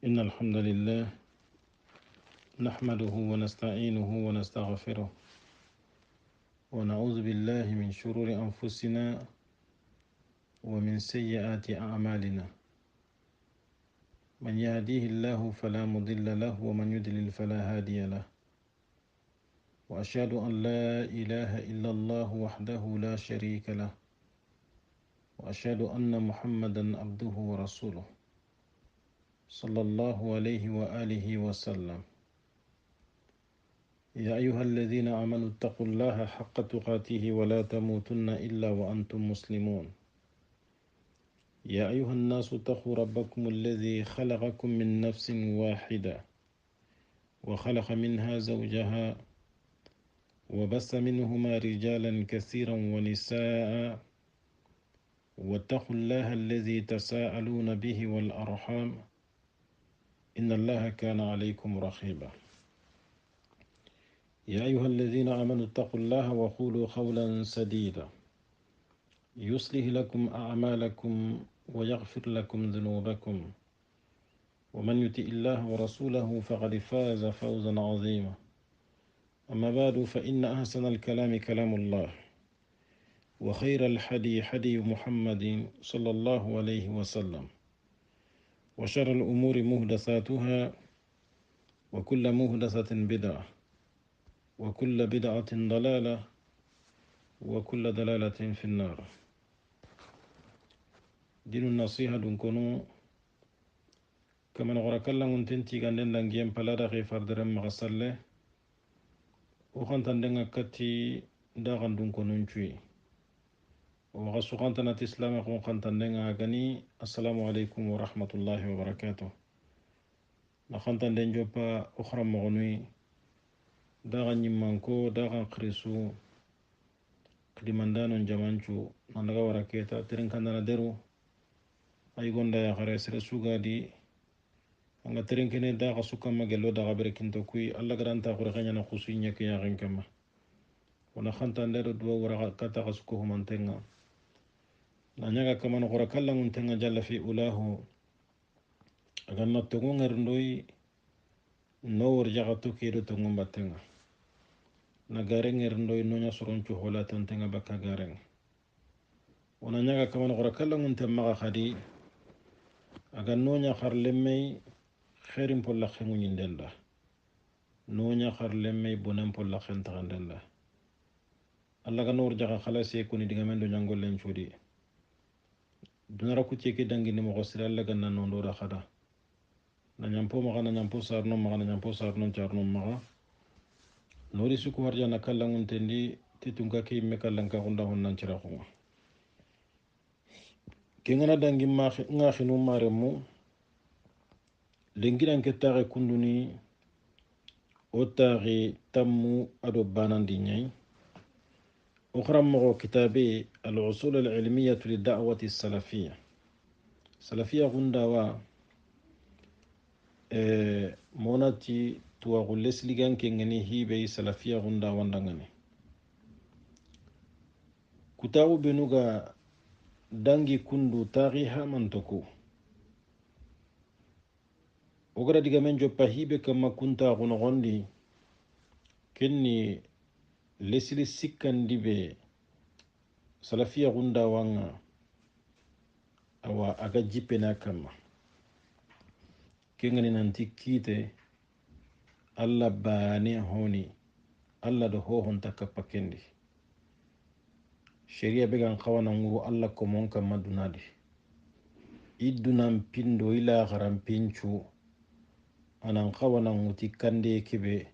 إن الحمد لله نحمده ونستعينه ونستغفره ونعوذ بالله من شرور أنفسنا ومن سيئات أعمالنا. من يهديه الله فلا مضل له ومن يضلل فلا هادي له. وأشهد أن لا إله إلا الله وحده لا شريك له. وأشهد أن محمدا عبده ورسوله صلى الله عليه وآله وسلم. يا أيها الذين آمنوا اتقوا الله حق تقاته ولا تموتن إلا وأنتم مسلمون. يا أيها الناس اتقوا ربكم الذي خلقكم من نفس واحدة وخلق منها زوجها وبث منهما رجالا كثيرا ونساء واتقوا الله الذي تساءلون به والأرحام إن الله كان عليكم رقيبا. يا أيها الذين آمنوا اتقوا الله وقولوا قولا سديدا يصلح لكم أعمالكم ويغفر لكم ذنوبكم ومن يطع الله ورسوله فقد فاز فوزا عظيما. أما بعد فإن أحسن الكلام كلام الله وخير الحدي حدي محمد صلى الله عليه وسلم وشر الأمور محدثاتها وكل محدثة بدعة وكل بدعة ضلالة وكل ضلالة في النار. دين النصيحة دونكونو كما نغرى كلا منتنتي غاندن دنجيم بلادا غي فردرم مغسالة وخانتان دنگا كتي داغن دونكونو نشوي وغسو خانتان تسلام خون خانتان دنگا غني السلام عليكم ورحمة الله وبركاته. نخانتان دنجوبا أخرى مغنوي داغن نمانكو داغن قريسو قدماندانو جمانشو نانغا وركيتا ترين كاندانا درو أي غوندا يا خريس رسوغا دي anga terenkene daga sukama gello daga berekinto kui alla garanta khore kanya na khusunya ke yagen kama wana khanta ndero dua wara kata kasuko humantenga na nyaga kama no khora kala muntenga jalla fi ulahu aganna tongo ngerndoi no wor jaga to kedo tongo mbatenga na gare ngerndoi no nya soronchu hola tantenga bakka garen wana nyaga kama no khora kala muntemma khadi aganno nya kharlemmei khairin polla khengu nyindenda nonya kharlemmei bonan polla khenta khandenda alla ga nor jaga khalas e kuni diga mendo nyangol len chudi dunara ku ceke dangi ni mo gosira alla ga nan ndo da khada na nyampo ma kana nyampo sarno ma kana nyampo sarno charno ma nori suku harja na kallangun tendi titunga ke me kallanka hunda honnan cira khuma kengana dangi ma ngakhinu maremu lengiran ke tare kunduni o tare tammu ado banandi nyai أخرى كتابي الأصول العلمية للدعوة السلفية سلفية غندوا موناتي تواغل لسلغان كنغني هي بي سلفية غندوا واندغني كتاب بنوغا دانجي كندو تاريها منتكو وغرا ديغا من جو باهيبه كما كنتا غنغندي كني lesili sikkandi be salafiya gunda wanga awa aga jippena kamma kengani nanti kiite alla baane honi alla do hohonta kappa kendi sharia be gan kawana nguru alla ko mon kamma dunadi iddunan pindo ila garan pincu anan kawana nguti kande kebe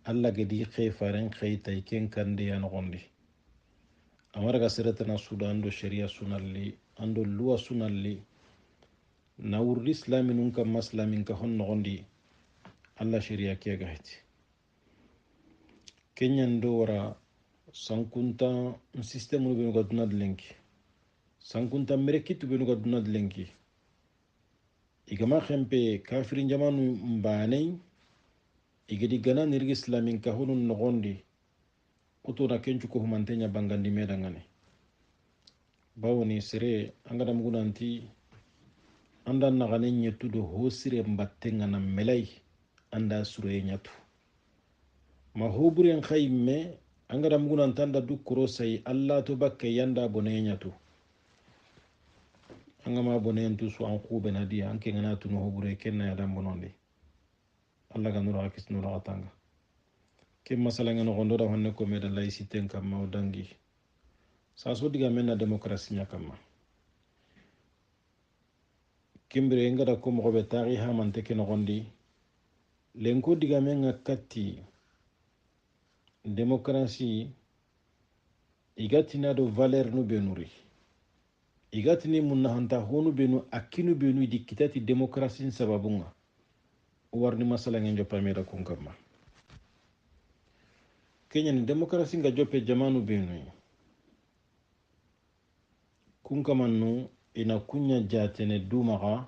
alla gedi khefaren khaytay ken kande ya nogondi amaraga siratana sudan do sharia sunalli ando luwa sunalli nawur islami nun kam maslamin ka hon nogondi alla sharia ke gahti kenyan do wara sankunta system no be gaduna lenki sankunta merekitu be gaduna lenki igama khempe kafirin jamanu mbanei igedi gana nirgi islamin ka honun nogondi kuto na kencu ko humantenya bangandi medangane bawoni sere angada mugunanti anda nagane ñettu do hosire mbattenga na melay anda sureye ñatu ma hoburen xayimme angada mugunantanda du koro sayi allah to bakke yanda boneye ñatu angama boneyentu su an xuɓena di an kengana tunu hobure kenna yadan bonondi allah ga nura kisnura atanga ke masalange no gondo da honne ko meda laïcité kamma o dangi sa so diga men na démocratie nya kamma kimbire ngada ko mo be tari ha man te ke no gondi len ko diga men ngakati démocratie igati na do valeur no benuri igati ni mun hanta honu benu akinu benu di kitati démocratie sababunga warni masalange njopa meda ko kamma kenya ni démocratie nga jope jamanu benu kunkamannu ina kunya jatene dumaga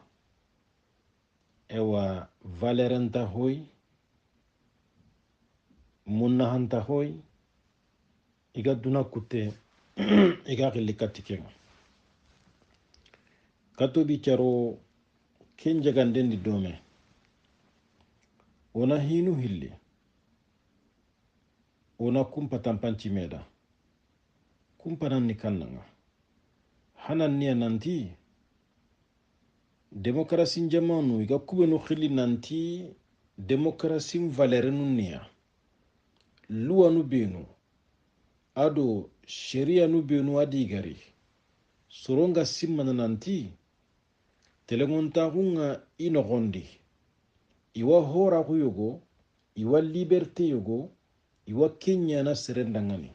ewa valeranta hoy munnahanta hoy iga duna kutte iga xilli katti kenga katobi caro ken jagandendi dome wona hinu hilli wona kumpa tampanci meda kumpananni kannanga hanan niya nanti démocratie jamanu iga kubenu xili nanti démocratie valeur nu niya luwa nu benu ado sharia nu benu adi gari soronga simmana nanti telengontaxunga i noxondi iwa horaxu yogo iwa liberté yogo iwa kenyana serendangani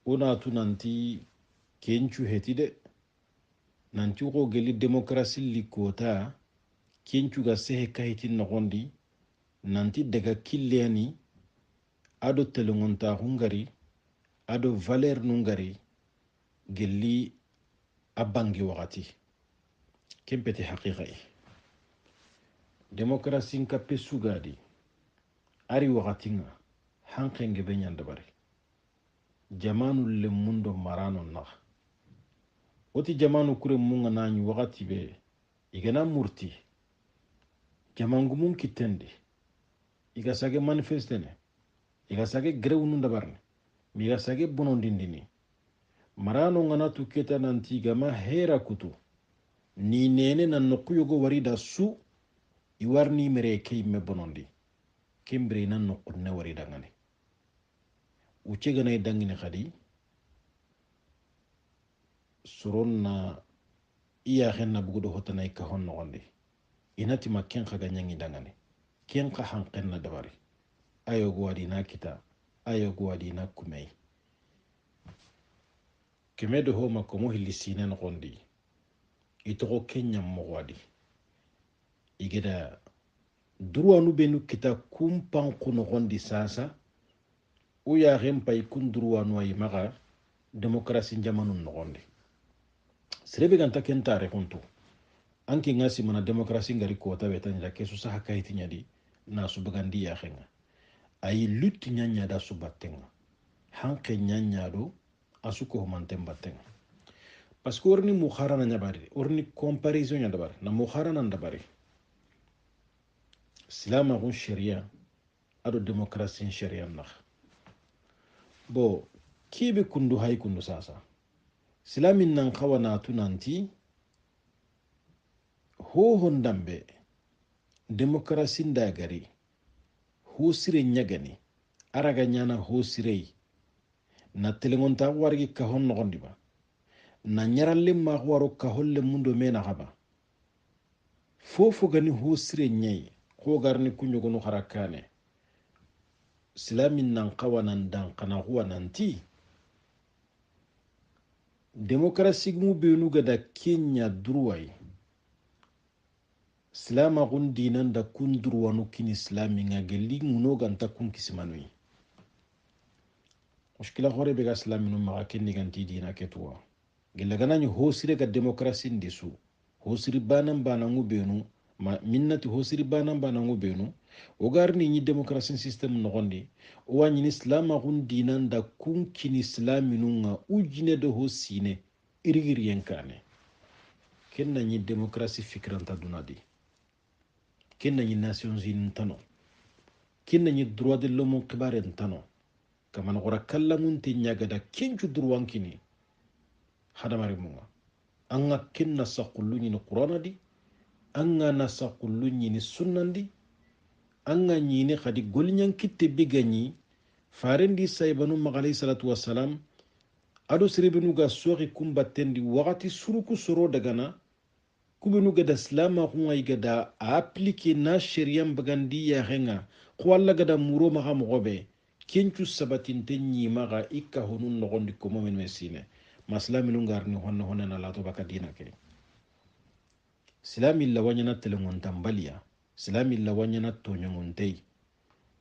wonatu nanti kencu heti de nanti ko geli démocratie li kota kencu ga sehe kahiti nogondi nanti daga killeni ado telengonta hungari ado valeur nungari geli abangi wakati kempete haqiqa démocratie nkappe sugadi ari wakati nga hankenge be ñandabari jamanu le mundo marano nax woti jamanu kure munga nañu wakati be igana murti jamangu mun kittendi iga sage manifestene iga sage grew nu ndabarne mi iga sage bonondindini marano ngana tu keta nanti gama hera kutu ni nene na nokuyogo warida su iwarni mere kei me bonondi kembre na nokunne warida ngani uche gana dangini khadi suronna iya xenna bugudo hotana ka hon nogondi inati ma ken khaga nyangi dangani ken kha hanqenna dabari ayo gwadi na kita ayo gwadi na kumei kemedo ho makomo hilisine nogondi itogo kenya mogwadi igeda duruanu benu kita kumpan kunogondi sasa uya rempai kunduruanu ay maga démocratie jamanu nogondi serebe ganta kentare huntu anki ngasi mana démocratie ngari kota betanja kesu saha kayti nyadi na subagandi ya khenga ay lutti nyanya da subatenga hanke nyanya do asuko mantem batenga parce que orni mukharana nyabari orni comparison nyabari na mukharana ndabari silama gun sharia ado démocratie sharia nakh bo kibe kundu hay kundu sasa silamin nan kawana tunanti ho hondambe démocratie ndagari ho sire nyagani araga nyana ho sire na telengonta wargi ka hon nogondi ba na nyaralle ma waro ka holle mundo mena haba fofo gani ho sire nyai ko garni kunyogo no harakane silamin nan kawana ndan kana huwa nanti démocratie mu benu gada kenya druwai silama gun dinan da kun druwanu kin islami nga gelli nguno ganta kun kismanui mushkila hore be ga islami no ma ken ganti dina ketwa gella ganani hosire ga démocratie ndisu hosiri banan banangu benu ma minnati hosiri banan banangu benu o garni ni démocratie système no gondi o wani islama gun dinan da kun kin islami no nga ujine do hosine irigir yenkane kenna ñi démocratie fikranta dunadi kenna ñi Nations Unies tano kenna ñi droit de l'homme kibaren tano kamana gora kallamunte ñagada kencu durwankini hadamari munga anga kenna saqullu ñini qur'ana di anga na saqullu ñini sunnandi anga ñini khadi golñan kitte bigañi farendi saybanu magali salatu wassalam ado sirebenu ga soxi kumbattendi wakati suruku soro dagana kubenu gada silama xunga igada a appliqué na shariam bagandi yaxenga xo alla gada muro maxa moxoɓe kencu sabatinte ñimaxa i kahonu noxondi komo men me sine ma silaminu ngarni honne honena lato baka dina ke silami lawañana telengontan baliya silami lawañana toñongontey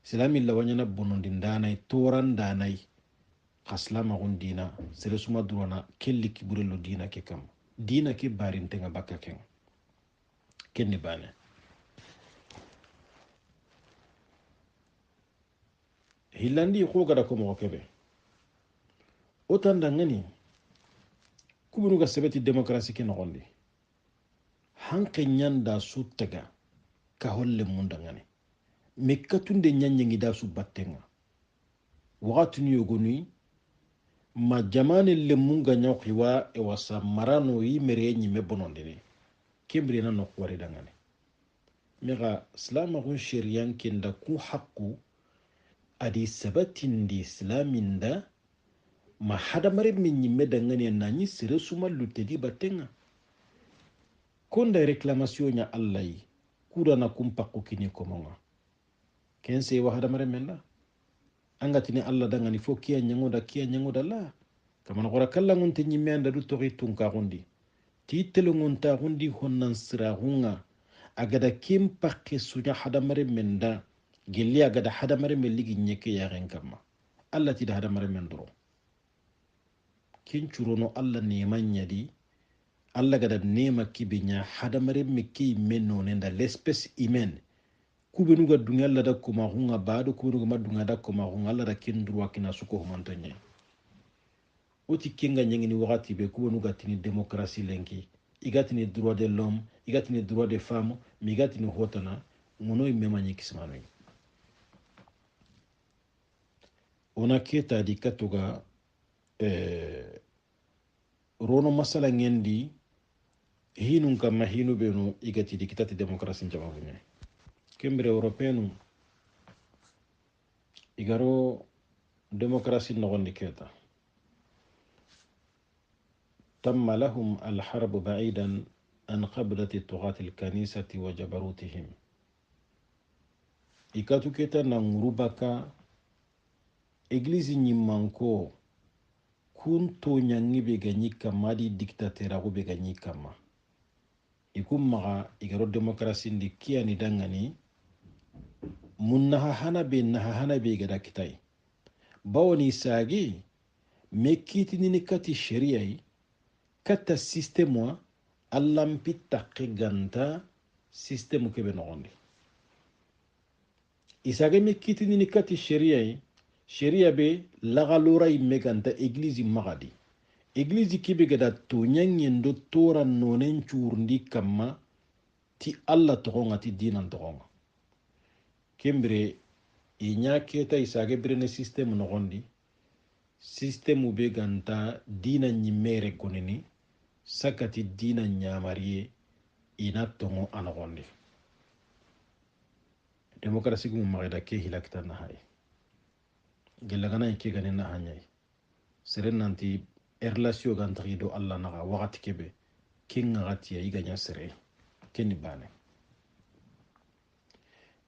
silami lawañana bonondi ndanay toran danay xa silamaxun dina sere suma durana kelli kiburelo dina ke kam dina ke barintenga bakka ken kenni bane hillandi xo gada ko moxo keɓe o tandangani kubunuga sebeti démocratie ke noxondi hanke ñanda su tega ka holle mundangani me katunde ñañengi da su battenga waxatuni yogonui ma jamane lemmunga ñawxiwa e wasa marano yi mere ñime bonondini kembirena noq wari dangane mexa silamaxun sheriyan kenda ku haqu adi sabatindi silaminda ma hadamare min ñimme dangane nañi sere suma luttedi battenga konda réclamation ña allah yi kudana kum pakku kini komonga ken sewa hadamare men da angatini allah dangani fo kiya ñangoda la kamana xora kallangunte ñimme anda du toxi tunkaxundi ti telongontaxundi honnan siraxunga agada ken pakke suña hadamare men da gelli agada hadamare men ligi ñeke yaxen kamma allah tida hadamare men doro ken curono allah neman ñadi allah gada nema kibe ña hadamare me ke men nonenda l'espèce humaine kubenuga dunga allah da komaxunga baado kubenuga ma dunga da komaxunga allah da ken droit kina suko humanto ñe oti kenga ñangini waxati be kubenuga tini démocratie lenki igatini droit de l'homme igatini droit de femme mi igatini hotana ngonoy memañi kismanoy ona keta di katuga rono masala ngendi hinun kamma hinu benu igati di kitati démocratie jamabuñe kembere européenu igaro démocratie nogondi keta تم لهم الحرب بعيدا عن قبضة طغاة الكنيسة وجبروتهم ikatu keta na ngurubaka église ñimmanko kun to ñangi be gañi kamma di dictateur ago be gañi kamma ikum maga igaro démocratie ndi kiyani dangani mun naha hana be gada kitay bawoni sagi me kitinini kati sharia yi kata système wa allampi taqqi ganta système kebe nogondi isage me kitinini kati sharia be lagalora imme ganta église magadi église kebe gada to ñangendo tora nonen curndi kamma ti allah togonga ti dinan togonga kembire i ña keta isage birene système nogondi système be ganta dina ñimmere gonini sakati dina ñamariye ina tongo anogondi démocratie gumu magida ke hilakita nahay gelagana ke gani nahanyay seren nanti relation gantaxi do allah naxa waxati kebe ken ŋaxatiya i gaña sere keni bane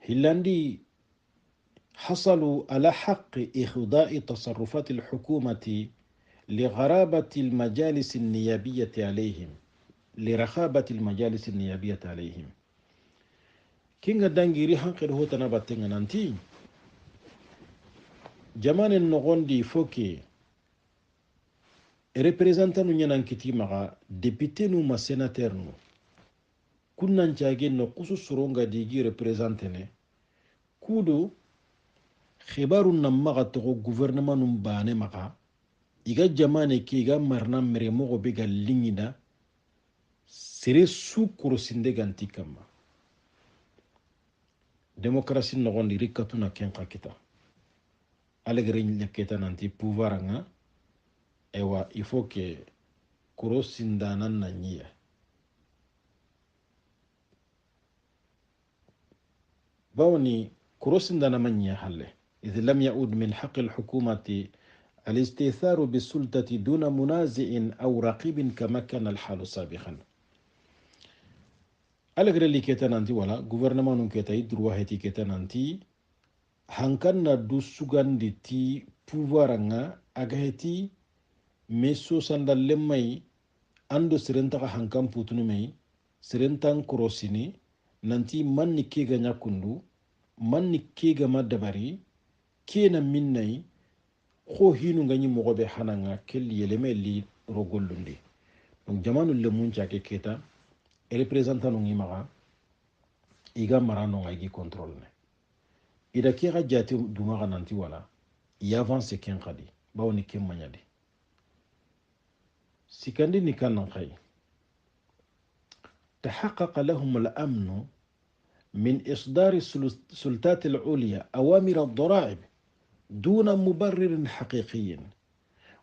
hillandi حصلوا على حق إخضاء تصرفات الحكومة لغرابة المجالس النيابية عليهم لرخابة المجالس النيابية عليهم كينغا دانغيري هانقر هو تنباتنغ نانتي جمان النغون دي فوكي representant nu ñanan kiti maga député nu ma sénateur nu kunnan caage no kusu soronga digi représenté ne kudo khibaru nam maga togo gouvernement num bane maga iga jamane ki iga marna mere mogo be ga lingida sere su korosinde ganti kamma démocratie nogondi rikkatuna kenka kita alegere ñakketa nanti pouvoir nga ewa il faut que korosindanan na ñiya bawni korosindana ma ñiya halle إذ لم يعد من حق الحكومة الاستئثار بالسلطة دون منازع أو رقيب كما كان الحال سابقا alegre li keta nanti wala gouvernement nun keta idruwa heti keta nanti hankanna du sugandi ti pouvoir nga aga heti meso sanda lemmai ando serentaka hankan putunu mei serentan korosini nanti manni kega nyakundu manni kega madabari kena minnai ko hinu ngani mogobe hananga kelli yeleme li rogollundi donc jamanu le munja ke keta représentant ngi maga iga marano nga igi contrôle ne ida ke ga jati duma ga nanti wala i avance ken khadi bawni ken manyadi sikandi ni kan khay تحقق لهم الأمن من إصدار السلطات العليا أوامر الضرائب دون مبرر حقيقي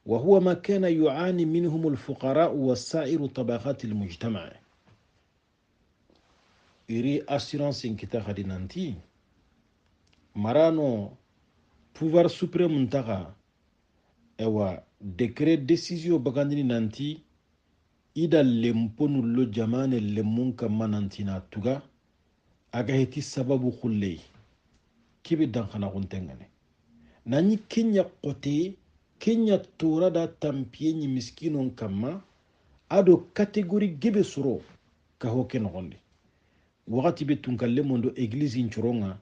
وهو ما كان يعاني منهم الفقراء وسائر طبقات المجتمع iri assurance kita khadi nanti marano pouvoir suprême ntaka ewa décret décision bagandini nanti ida lemponu lo jamane lemun kamma nanti na tuga aga heti sababu khullei kibi dankana guntengane nani kenya qote kenya tora da tampiye ni miskinon kamma ado catégorie gebe suro ka hoken gondi wakati be tunkalle mondo église inchuronga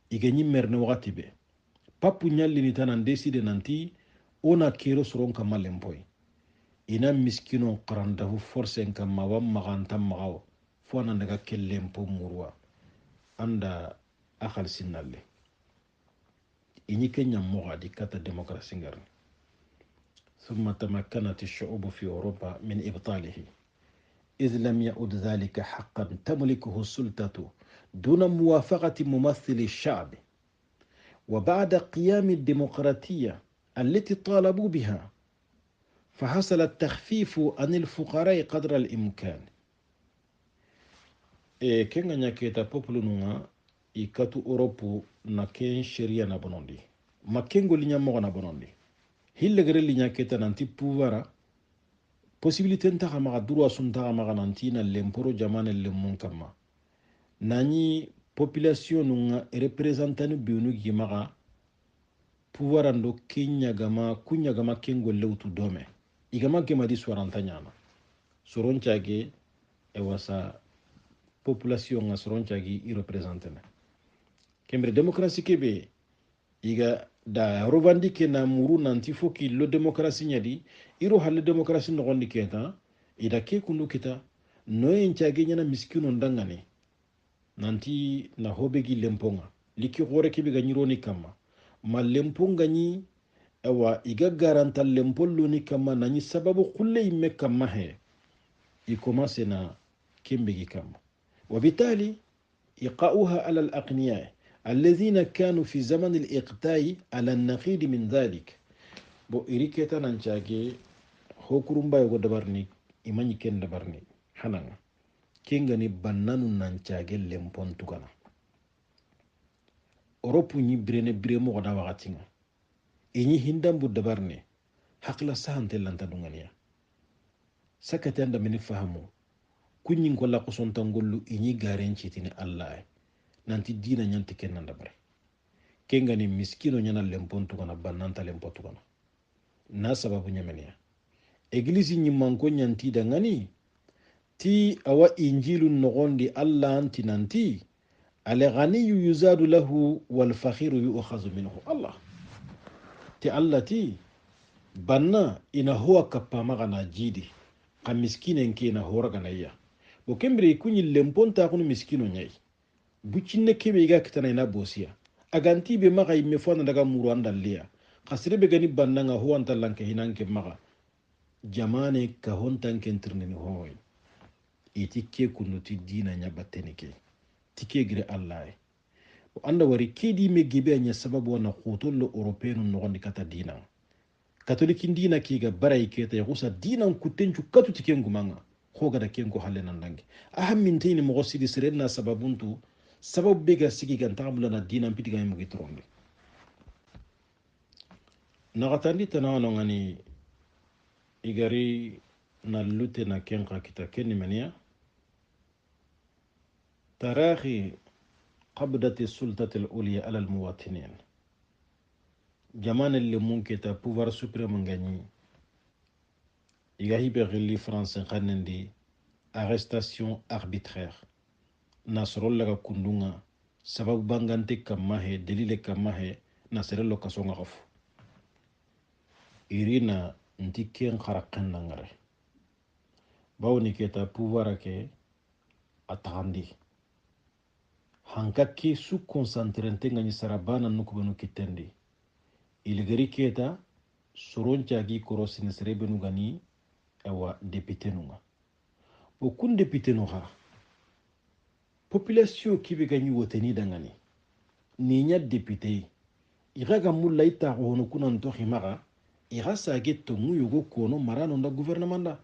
iganyi merne wakati be papu nyalli ni tanan décide nanti ona kero suron kama lemboy ina miskino qarandahu force kama wa maganta magaw fo nan daga kellempo murwa anda akhal sinalle ini kenya mogadi kata demokrasi ngarni ثم تمكنت الشعوب في أوروبا من إبطاله إذ لم يعد ذلك حقا تملكه السلطة دون موافقة ممثل الشعب وبعد قيام الديمقراطية التي طالبوا بها فحصل التخفيف عن الفقراء قدر الإمكان كنا نكيتا بوبلونغا إكاتو أوروبو نكين شريا نبنوندي ما كنغو لنيا مغا نبنوندي hille gere li nyaketa nanti pouvoir possibilité nta kama droit sun ta kama nanti na lemporo jamane lemmun kama nani population nga représentant biunu gimaga pouvoir ando kenya gama kunya gama kengo lewtu dome igama gema di swaranta nyana soronchage e wasa population nga soronchage i représentane kembre démocratie kebe iga da revendiquer na muru nanti foki lo démocratie nyadi iro halle démocratie no gondi keta ida ke kunu kita no en chage nyana miskino ndangane nanti na hobegi lemponga liki gore ke be ganyiro ni kama ma lemponga ni ewa iga garanta lempollo ni kama nani sababu kulle imme kama he i commence na kembegi kama وبالتالي إيقاؤها على الأغنياء الذين كانوا في زمن الإقتاء على النقيض من ذلك بو إريكتا نانشاكي هوكرومبا يغو دبرني إماني كن دبرني حنانا كينغاني بنانو نانشاكي لمبون تغانا أوروبو ني بريمو غدا وغاتينا إني هندام بو دبرني حقلا سهان تلانتا دونغانيا سكتان دا مني فهمو كنين كولا قصون تنغولو إني غارين چيتيني الله nanti dina nyanti kenan dabare kenga ni miskino nyana lempontu kana bananta lempontu kana na sababu nyamenia eglisi nyimanko nyanti da ngani ti awa injilu nogondi allah anti nanti ale ghaniyu yuzadu lahu wal fakhiru yu'khazu minhu allah ti allah ti banna ina huwa kapama kana jidi ka miskine nke na hora kana ya bo kembre kunyi lemponta kunu miskino nyai bucinne kebe iga kitana ina bosiya aganti be maga imme fona daga muru andalliya khasire be gani bannanga ho antallanke hinanke maga jamane ka hontanke ntirnini hoy iti ke kunuti dina nya batteni ke tike gire allah o anda wari kedi me gebe anya sababu wana khutollo européen no gondi kata dina catholique dina kiga baray keta yagusa dina kutencu katu tike ngumanga hogada ken ko halle nan dangi aham min tayni mo gosidi serenna sababuntu sababu bega sigi gan tamula na dina pitiga mo gitronde nagatandi tanano ngani igari na lute na kenka kita kenni mania tarahi qabdati sultati al-ulya ala al-muwatinin jamana اللي ممكن تا pouvoir suprême ngani iga hibe gilli france khanendi arrestation arbitraire nasrol laga kundunga sababu bangante kamahe delile kamahe nasrelo kasonga khof irina ndiken kharakan nangare bawni keta pouvoir ke atandi hankaki su concentrente ngani sarabana nukubanu kitendi iligari keta soronchagi korosini serebenu gani awa député nunga o kun député no ha population kibe gani woteni dangani ni nya député iraga mulla ita hono kunan to himaga ira sage to nguyugo kono marano nda gouvernement da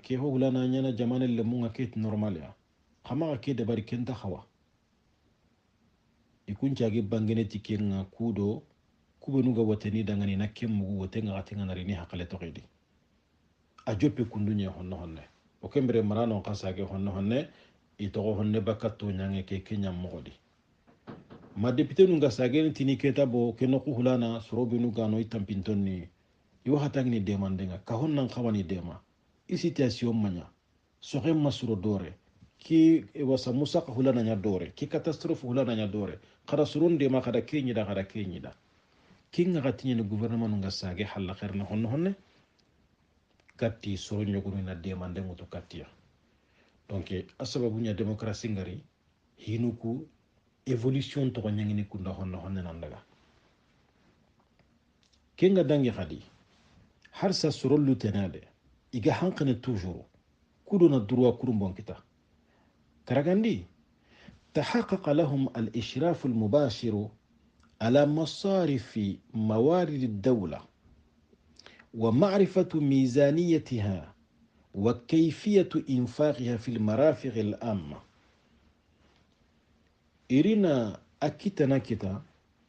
ke hogla na nyana jamane le munga ket normal ya khama ke de bari kenta khawa ikunchagi bangene tikenga kudo kubenu ga woteni dangani na kemmugu wotenga atinga narini hakale to gidi a joppe kundunya honno honne o kembere marano kasage honno honne itogo honne bakato nyange ke kenya mogodi ma député nunga sageni tini keta bo keno ku hulana sorobe nu gano itampintonni yo hatangni demandenga ka honnan khawani dema i situation manya soxe masuro dore ki wasa musaka hulana nya dore ki catastrophe hulana nya dore kada suron dema kada kenyi da kinga gatinye ni gouvernement nunga sage halla khairna honno honne katti soro nyogunu na demande ngutu kattiya donc asababu nya démocratie ngari hinuku évolution to nyangini kunda honno honne nandaga kenga dangi khadi har sa soro lutenade iga hankane toujours kudo na droit kurumbon kita karagandi تحقق لهم الإشراف المباشر على مصارف موارد الدولة ومعرفة ميزانيتها وكيفية إنفاقها في المرافق العامة إرينا أكيتا نكتا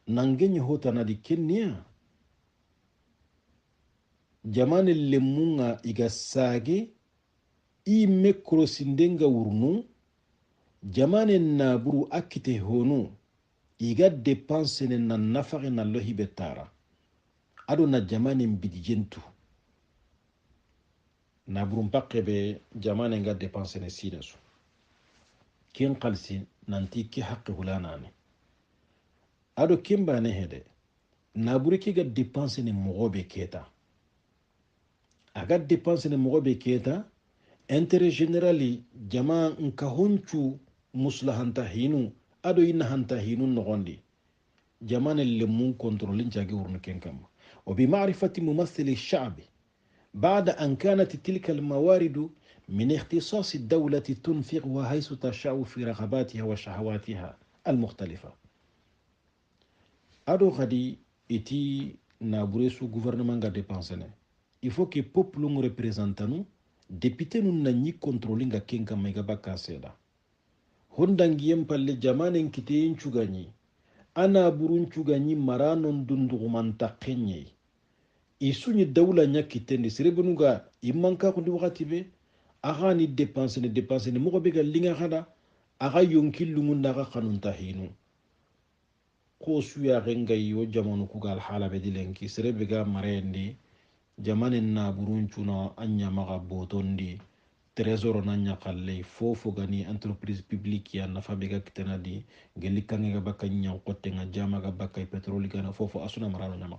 نانجيني هوتا دي كنيا جمان اللي مونغا إيغا ساجي إي مكرو سندنغا ورنو جمان النابرو أكيته هونو إيغا ديبانسين نفق نالله بتارا أدو نجمان بديجنتو naburum pakke be jamane nga dépenser ne sidasu kin qalsi nanti ki haqqi hulanani ado kimba ne hede naburi ki ga dépenser ne mogobe keta aga dépenser ne mogobe keta intérêt générali jama nka honchu muslahanta hinu ado ina hanta hinu nogondi jamane le mun contrôler njagi urnu kenkam وبمعرفة ممثل الشعب بعد أن كانت تلك الموارد من اختصاص الدولة تنفقها حيث تشاء في رغباتها وشهواتها المختلفة. أدو غدي إتي نابريسو gouvernement ga dépensene. Il faut que peuple nous représentanu député nous nanyi contrôling ga kenka mega bakaseda. Hondangiem palle jamanen kiteyin chugani. Ana burun chugani maranon dundugumanta kenye. Isuni dawla nyakitendi serebenuga imanka kundi wakati be aga ni dépense ni mogo be ga linga hada aga yonkillu munda aga kanunta hinu ko suya renga yo jamanu ku gal hala be dilenki serebe ga marendi jamanen na buruncuna anya maga botondi trésor na nya kalle fofo gani entreprise publique ya nafa be ga kitenadi gelli kange ga bakanya kotte nga jama ga bakay pétrole gana fofo asuna marano nyama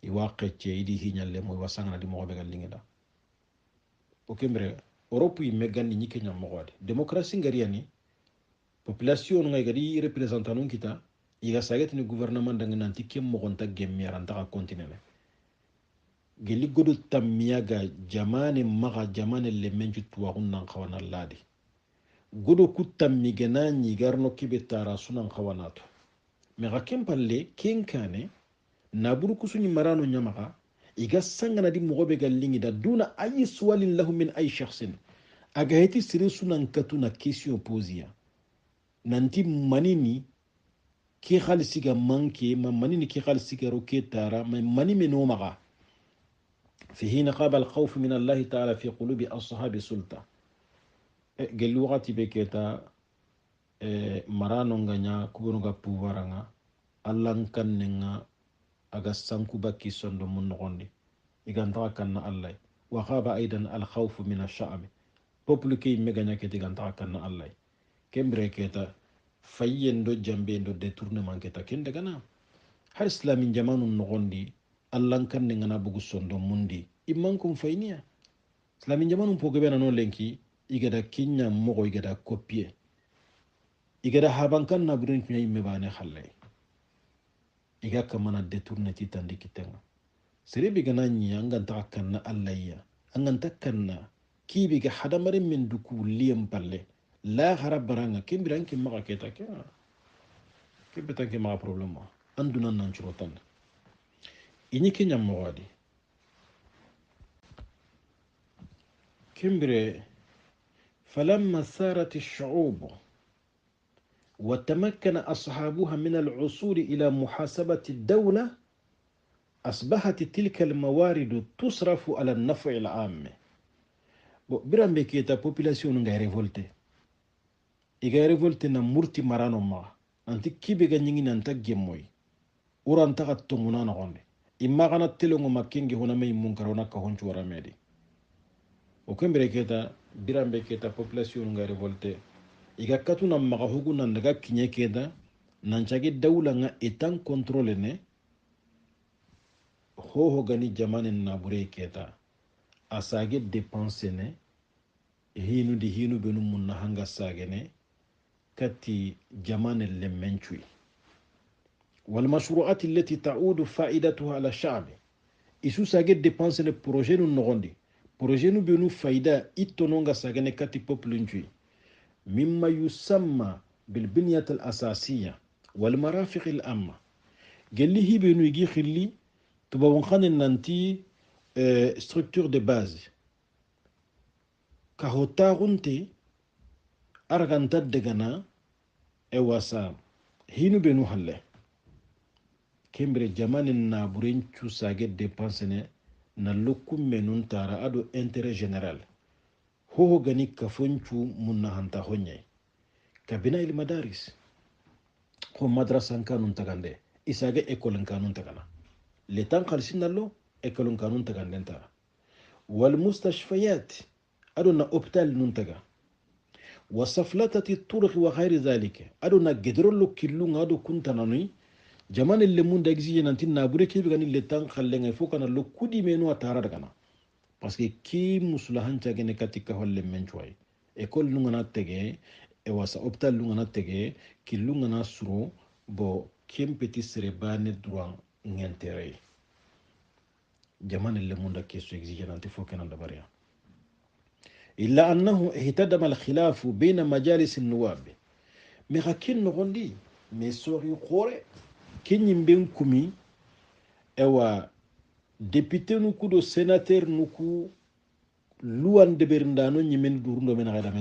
iwa qecce idi hinyalle moy wasangana di mogo be gal lingeda o kembre europe yi megandi ñi kenya mogode démocratie ngariani population ngay gadi représentant non kita iga saget ni gouvernement dang nanti kem mo gonta gemmi aranta ka continuer gelli godo tammiyaga jamane maga jamane le menju tuwaxun nan xawana ladi godo ku tammi gena ñigarno kibe tara sunan xawanato mais xa ken palle ken kane naburu kusuñi marano ñamaxa iga sangana di moxo be ga lingida duna ayi suwalin lahu min ay shakhsin aga heti sire sunan katuna question posia nanti manini ke xalisiga manke ma manini ke xalisigaro ke tara ma mani me no maxa في حين غاب الخوف من الله تعالى في قلوب أصحاب السلطة قال وقتي بكيتا مرانو غنيا كبرونغا بوارانغا الله كننغا أغا سانكو باكي سندو من نغندي إغانتا كنا الله وغاب أيضا الخوف من الشعب بوبلو كي مغنيا كي إغانتا كنا الله كمبري كيتا فايندو جامبيندو ديتورنمان كيتا كندغانا har islamin jamanun nogondi allan kanne ngana bugu sondo mundi imman kum fayniya islamin jamanun pogobe na no lenki igada kinya mogo igada kopie igada haban kan na burin kunya imme bane khalle iga kamana detourne ti tandi kitenga serebi gana nyi angan ta kanna allayya angan takkanna kibi ga hadamare min duku liyam palle la harabaranga kimbiran kim maka keta ke kibetan ke ma problema anduna nan churotan ini kenya mwadi كمبري فلما سارت الشعوب وتمكن أصحابها من العصول إلى محاسبة الدولة أصبحت تلك الموارد تصرف على النفع العام برام بكيتا population nga revolte iga revolte na murti marano ma anti kibe ga nyingi nanta gemmoy uran ta gatonguna na gonde imma kana telongo makingi hona me munkarona ka honchu wara medi o kembere keta birambe keta population nga revolte iga katuna maga hugu nan daga kinye keda nan chagi dawla nga etan controle ne ho gani jamane na bure keta asage dépense ne hinu benu munna hanga sage ne kati jamane le menchui wal mashru'at allati ta'udu fa'idatuha ala sha'bi isu sage dépense ne projet nu nogondi projet nu benu faida itononga sage ne kati peuple njui مما يسمى بالبنية الأساسية والمرافق الأمة قال لي هي بينو يجي خلي تبغون خان ننتي structure de base كهوتا غنتي أرغنتا دغنا إواسا هينو بينو هلا كمبر جمان النابورين تشو ساجد ديبانسني نلوكم منون تارا أدو انتري جنرال هو غني كفنچو مننا هانتا هوني كبنا المدارس هو مدرسة كانون تغاندي إساقة إيكول كانون تغانا لتان خالصين نالو إيكول كانون تغاندين تارا والمستشفيات أدونا أبتال ننتغا وصفلتة الطرق وغير ذلك أدونا قدرلو كيلون أدو كنتناني جمان اللي من داكزي نانتين نابوري كيف غني لتان خالين فوقنا لو كودي منو تارا دغانا parce que ki musulahan chagene katika holle menchwai école lungana tege e wasa hôpital lungana tege ki lungana suro bo kem petit serebane droit ngentere jamane le munda kesso exigeante fo kenan dabaria illa annahu ihtadama al khilaf bayna majalis an nuwab mi hakin no gondi mi sori khore kinyin ben kumi ewa député nuku do sénateur nuku luan de berndano nyimen durundo men gada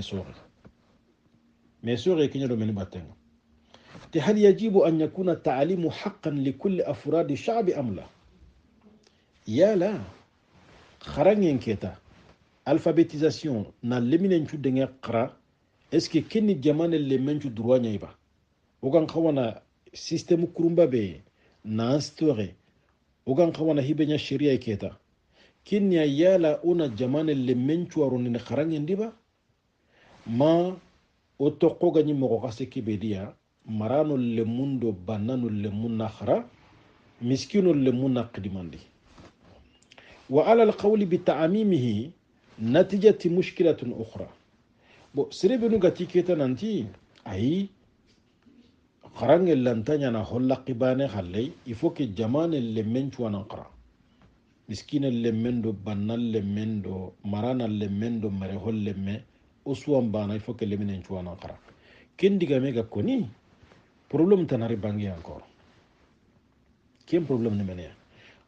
mesore kinya do men batenga te hal yajibu an yakuna ta'limu haqqan li kulli afrad sha'bi am la ya la kharangen keta alphabétisation na leminen cu de ngakra est ce que kenni jamane le mencu droit nyaiba o gan khawana système kurumba be na instauré ogan kawana hibenya sharia keta kinya yala una jamane le menchuaro ni kharangen diba ma otoko gani mo kase kibedia marano le mundo banano le munna khara miskino le munna qidimandi wa ala alqawli bi ta'mimihi natijati mushkilatun ukhra bo sirebenu gati keta nanti ay kharangel lantanya na holla qibane khallay il faut que jamane le menchu anan qara miskina lemmendo bannal lemmendo marana lemmendo marehol lemme o suwan bana il faut que leminen cuwana khara ken digame ga koni problème tanari bangi encore ken problème ne mene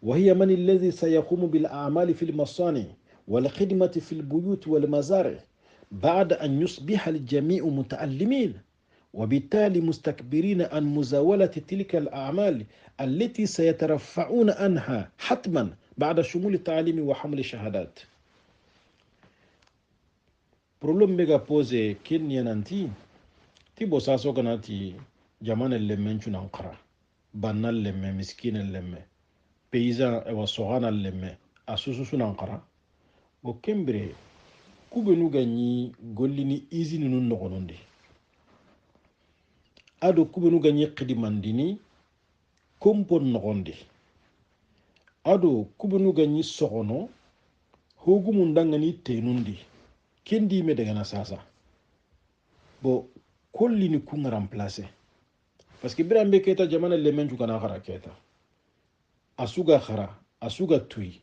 وهي من الذي سيقوم بالأعمال في المصانع والخدمة في البيوت والمزارع بعد أن يصبح الجميع متعلمين وبالتالي مستكبرين عن مزاولة تلك الأعمال التي سيترفعون عنها حتما بعد شمول التعليم وحمل الشهادات. Problem mega pose Kenya nanti tibo saso kanati jamana lemme nchuna nkara banal lemme miskina lemme paysan ewa sogana lemme asusu suna nkara bo kembre kubenu ganyi gollini izini nun nogonondi ado kubenu ganyi qidimandini kompon nogondi ado kubenu ganyi sogono hogumundangani tenundi kendi me daga na sasa bo kolli ni kunga remplacer parce que birambe keta jamana lemenju kana khara keta asuga khara asuga tui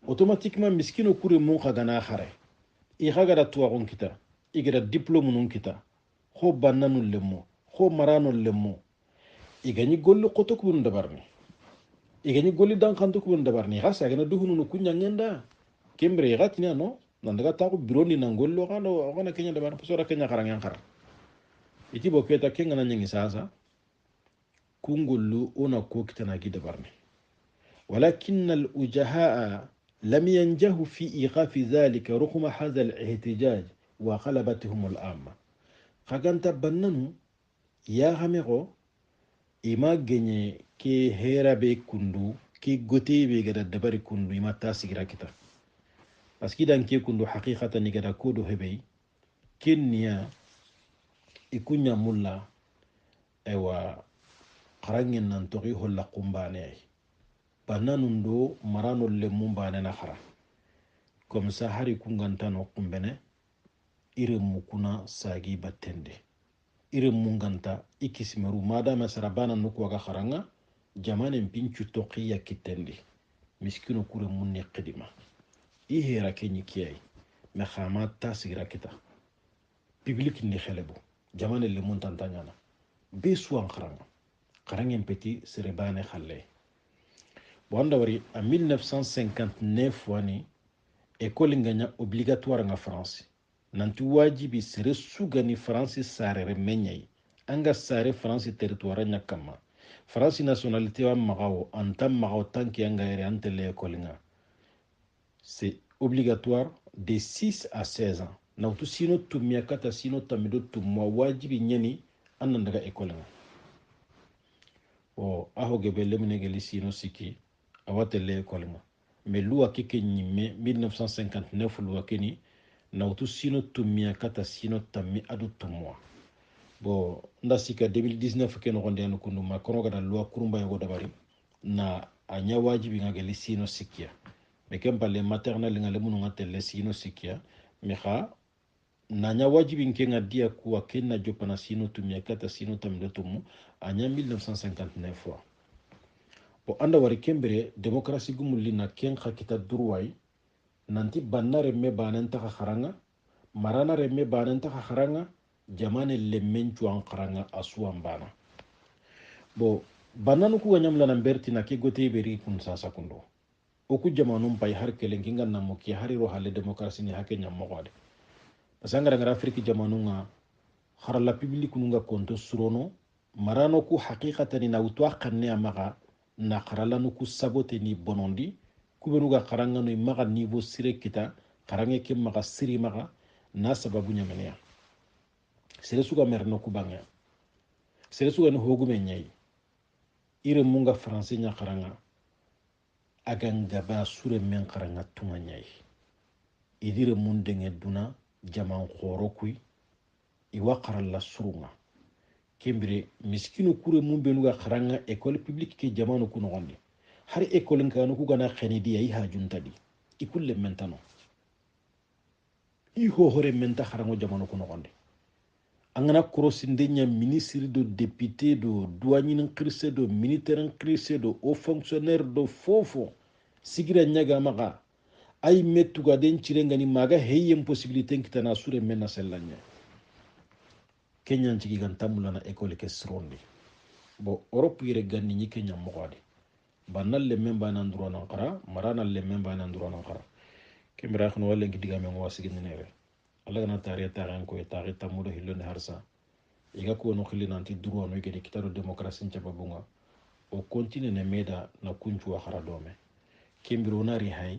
automatiquement miskino kure mon khagana khare I khaga da tuwa kon kita igira diplôme nun kita kho bannanu lemmo kho marano lemmo igani golli qoto kubun dabarni igani golli dan khanto kubun dabarni khasa gana duhunu kunya ngenda kembre gatina no nandaga taku bironi na ngollo kana kenya dabar pasora kenya karangan kara iti bo keta kenga na nyangi sasa kungullu ona ko kitana gi dabarni walakin al ujahaa لم ينجحوا في إيقاف ذلك رغم هذا الاحتجاج وغلبتهم العامة خاغانتا بنانو يا هميغو إما جنيه كي هيرا بي كندو كي غوتي بي غدا دباري كندو إما تاسيغرا كتا بس كده كي كندو حقيقة نيغدا كودو هبي كينيا إكونيا مولا ايوا قرانين نانتوغي هولا قمباني bananun do marano le mumbane na khara comme ça hari kungantano kumbene ire mukuna sagi battende ire munganta ikismeru madama sarabana nuko waga kharanga jamane mpinchu toqiya kitende miskino kure munni qidima ihera kenyi kiyai me khama tasigira kita public ni khelebo jamane le muntantanyana be suan kharanga petit serebane khalle Wanda wari en 1959 wani école nganya obligatoire nga France nanti wajibi sere sugani France sarere menyai anga sare France territoire nya kama France nationalité wa magawo antam magawo tanki anga ere antele école nga c'est obligatoire de 6 à 16 ans na utu sino tumia kata sino tamido tumwa wajibi nyeni annan daga école nga o aho gebele mine sino siki awatele école nga mais loi keke nyime 1959 loi keni na utu sino tumia kata sino tami adu tumwa bo nda sika 2019 keno gonde anu kundu makoro gada loi kurumba yago dabari na anya wajibi ngageli sino sikia mais kempa le maternel ngale munu ngatele sino sikia mais kha na nya wajibi nkenga dia kuwa kenna jopana sino tumia kata sino tami do tumu anya 1959 fois bo anda wari kembere demokrasi gumulli na ken kita durwai nanti bannare me bananta kharanga marana remme bananta kharanga jamane lemmenchu an kharanga asuan bana bo bananu ku ganyam lana berti na ke gote beri kun sasa kundo o ku jamanum pay har kelen kinga nammo ki hariro halle demokrasi ni hake nyam mogode pasangara ngara afriki jamanunga harala public nunga konto surono marano ku haqiqatan na utwa qanne amaga na karalanu ku sabote ni bonondi kubenu ga karanga no maga niveau sire kita karange ke maga siri maga na sababu nyamenya sire suga merno ku banga sire suga no hogume nyai ire munga français nya karanga aganga ba sure men karanga tunga nyai idire mundenge duna jaman khoro kui iwa karalla surunga kembire miskino kure mumbenu ga kharanga école publique ke jamano kuno gonde hari école ngano ku gana khenidi ay hajuntadi ikulle mentano i ho hore menta kharango jamano kuno gonde angana krosindenya ministre do député do douanier crissé do militaire crissé do haut fonctionnaire do fofo sigira nyaga maga ay mettuga den cirengani maga heyen possibilité kitana sure menna sellanya kenyan cigi gan tamulana école ke sirondi bo europe yere ganni ñi kenya mogadi banal le memba nan droit nan qara marana le memba nan droit nan qara kembra khno walen ki diga men wasigi nere alla gana tariya taran ko tari tamudo hilonde harsa iga ko no khili nanti droit no gedi kitaro démocratie ncaba bunga o continue ne meda na kuncu wa khara dome kembiro nari hay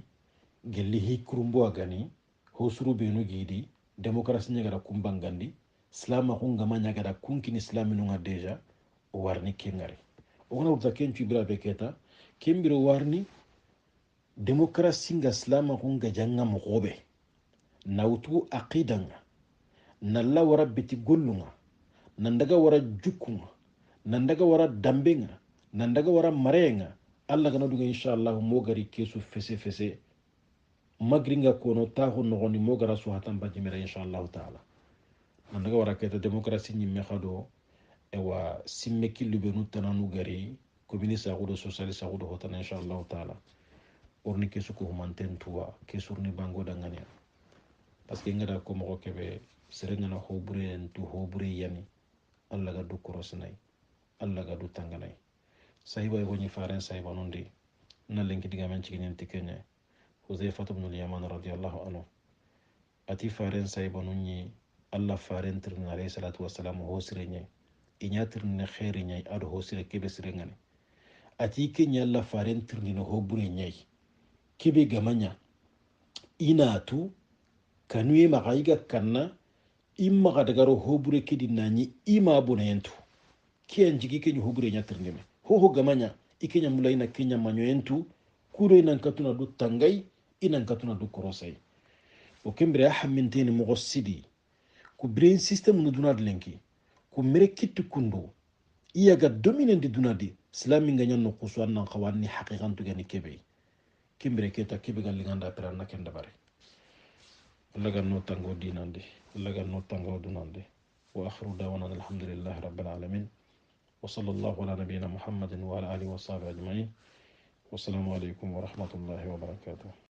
gelli hikrumbo agani hosuru benu gidi démocratie nyagara kumbangandi slama kunga manya gada kunkini islaminu nga deja o warni kengari o gona urta kencu ibra beketa kembiro warni démocratie nga slama kunga janga mogobe nautu aqidanga nalla wara beti gollunga nandaga wara jukunga nandaga wara dambenga nandaga wara marenga alla gana duga inshallah mo gari kesu fese fese magringa kono taxu nogoni mo gara su hatan bajimira inshallah taala nandaga wara keta démocratie ñimme xado ewa simme killu be nu tananu gari communiste axudo socialiste axudo hotana inshallah taala orni kesu ko humanten tuwa kesurni bango dangania parce que ngada ko mogo kebe serengana hobure en tu hobure yani alla ga du korosnay alla ga du tanganay sahiba ko ni faren sahiba nondi na lenki diga men ciginin tikenya Huzaifa ibn al-Yaman radiyallahu anhu ati faren sahiba nunni alla faren tirna alayhi salatu wassalam ho sirenye inya tirne khairi nyai ado ho sire kebe sirengani ati kenya alla faren tirni no hobure nyai kebe gamanya ina tu kanuye magaiga kanna imma ga daga ro hobure kidi nani ima bonentu kiyan jigi kenyu hobure nyatirni me ho gamanya ikenya mulaina kenya manyoentu kuro inan katuna du tangay inan katuna du korosay o kembre ahaminteni mogo sidi ku brain system no dunad lenki ku mere kitti kundo iya ga dominen di dunadi islami nga nyanno kusu annan khawani haqiqan tu gani kebe kembre keta kebe galinganda pera na kenda bare Allah ga no tango dinande Allah ga no tango dunande wa akhiru dawana alhamdulillahi rabbil alamin wa sallallahu ala nabiyyina muhammadin wa ala alihi wa sahbihi ajma'in. والسلام عليكم ورحمة الله وبركاته.